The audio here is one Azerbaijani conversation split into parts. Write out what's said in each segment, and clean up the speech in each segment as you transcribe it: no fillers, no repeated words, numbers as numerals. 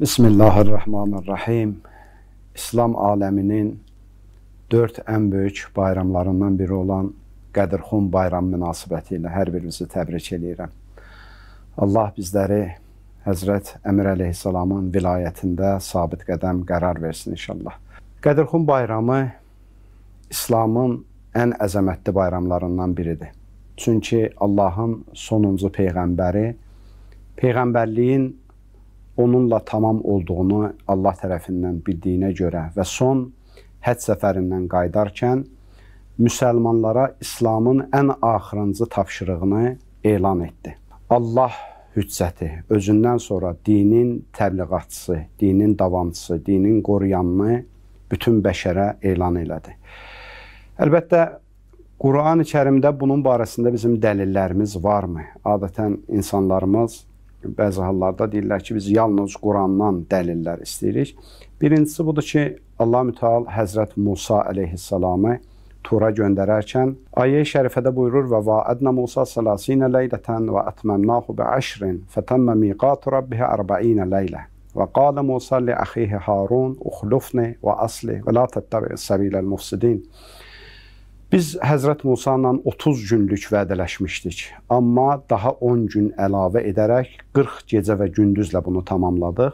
Bismillahirrahmanirrahim. İslam aləminin 4 ən böyük bayramlarından biri olan Qədirxum bayramı münasibəti ilə hər birinizi təbrik edirəm. Allah bizləri Həzrət Əmir əleyhissalamın vilayətində sabit qədəm qərar versin inşallah. Qədirxum bayramı İslamın ən əzəmətli bayramlarından biridir. Çünki Allahın sonuncu peyğəmbəri, peyğəmbərliyin onunla tamam olduğunu Allah tərəfindən bildiyinə görə və son həcc səfərindən qayıdarkən müsəlmanlara İslamın ən axırıncı tapşırığını elan etdi. Allah hüccəti özündən sonra dinin təbliğatçısı, dinin davamçısı, dinin qoruyanını bütün bəşərə elan elədi. Əlbəttə, Quran-ı Kərimdə bunun barəsində bizim dəlillərimiz varmı? Adətən insanlarımız bəzi hallarda deyirlər ki, biz yalnız Qurandan dəlillər istəyirik. Birincisi budur ki, Allah Müteal Həzrət Musa əleyhissalamı Tura göndərərkən ayə-i şərifədə buyurur və va'ədnə Musa salasinə leylətən və ətməmnahu bi'əşrin fətəmmə miqatu rabbihə 40 leylə və qalə Musa li əxihi Harun uxlufni və asli və la təttəbi'is səbiləl mufsidin. Biz Həzrət Musa ilə 30 günlük vədələşmişdik. Amma daha 10 gün əlavə edərək 40 gecə və gündüzlə bunu tamamladıq.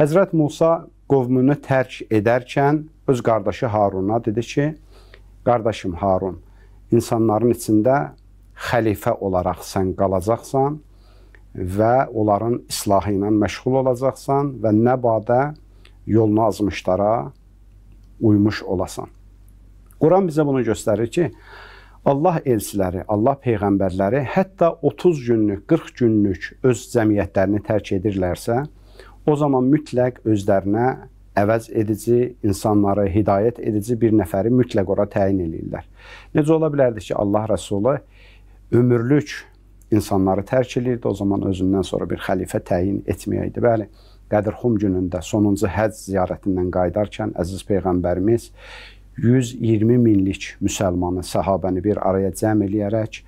Həzrət Musa qovmunu tərk edərkən öz qardaşı Haruna dedi ki, qardaşım Harun, insanların içində xəlifə olaraq sən qalacaqsan və onların islahı ilə məşğul olacaqsan və nə badə yolunu azmışlara uymuş olasan. Quran bizə bunu göstərir ki, Allah elçiləri, Allah peyğəmbərləri hətta 30 günlük, 40 günlük öz cəmiyyətlərini tərk edirlərsə, o zaman mütləq özlərinə əvəz edici, insanları hidayət edici bir nəfəri mütləq ora təyin edirlər. Necə ola bilərdi ki, Allah Rəsulü ömürlük insanları tərk edirdi, o zaman özündən sonra bir xəlifə təyin etməyəydi. Bəli, Qədirxum günündə sonuncu həcc ziyarətindən qayıdarkən əziz peyğəmbərimiz 120 minlik müsəlmanı, səhabəni bir araya cəm eləyərək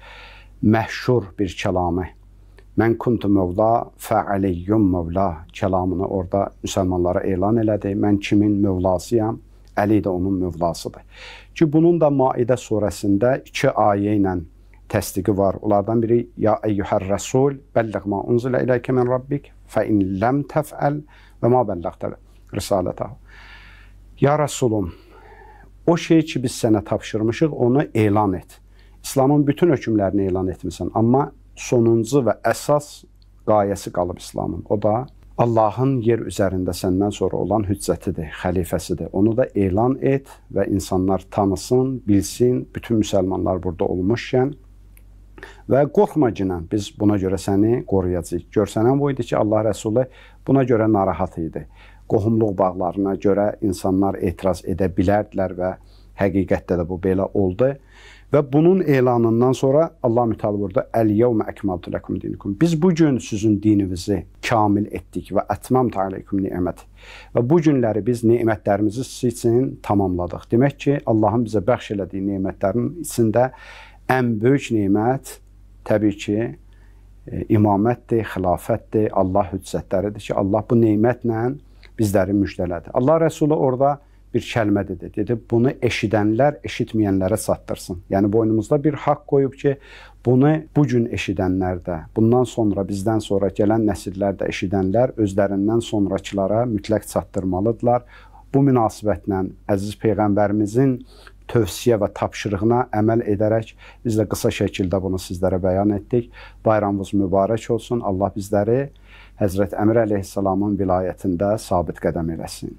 məşhur bir kəlamı, mən kuntu mövla fəaliyyum mövla kəlamını orada müsəlmanlara elan elədi. Mən kimin mövlasıyam? Əli də onun mövlasıdır. Ki, bunun da Maidə surəsində 2 ayə ilə təsdiqi var. Onlardan biri, ya eyyuhər rəsul, bəlləq ma unzilə iləykə min rabbik, fə in ləm təfəl və ma bəlləqtə risalətəhu. Ya Rəsulum, o şey ki, biz sənə tapşırmışıq, onu elan et. İslamın bütün hökmlərini elan etmirsən, amma sonuncu və əsas qayəsi qalıb İslamın. O da Allahın yer üzərində səndən sonra olan hüccətidir, xəlifəsidir. Onu da elan et və insanlar tanısın, bilsin, bütün müsəlmanlar burada olmuşkən və qorxma ginən, biz buna görə səni qoruyacağıq. Görsənən bu idi ki, Allah Rəsulü buna görə narahat idi. Qohumluq bağlarına görə insanlar etiraz edə bilərdilər və həqiqətdə də bu belə oldu. Və bunun elanından sonra Allah Müteal burada Əl-yevmə əkmaltu ləkum dinikum. Biz bugün sizin dininizi kamil etdik və ətmamtu aleykum ni'məti. Və bu günləri biz nemətlərimizi siz üçün tamamladıq. Demək ki, Allahın bizə bəxş elədiyi nemətlərin içində ən böyük nemət təbii ki, imamətdir, xilafətdir, Allah hüccətləridir ki, Allah bu nemətlə bizləri müjdələdi. Allah Rəsulü orada bir kəlmə dedi. Dedi, bunu eşidənlər eşitməyənlərə çatdırsın. Yəni, boynumuzda bir haqq qoyub ki, bunu bugün eşidənlər də, bundan sonra, bizdən sonra gələn nəsillər də eşidənlər özlərindən sonrakılara mütləq çatdırmalıdırlar. Bu münasibətlə əziz Peyğəmbərimizin tövsiyə və tapşırığına əməl edərək biz də qısa şəkildə bunu sizlərə bəyan etdik. Bayramımız mübarək olsun. Allah bizləri Həzrət Əmir əleyhissalamın vilayətində sabit qədəm eləsin.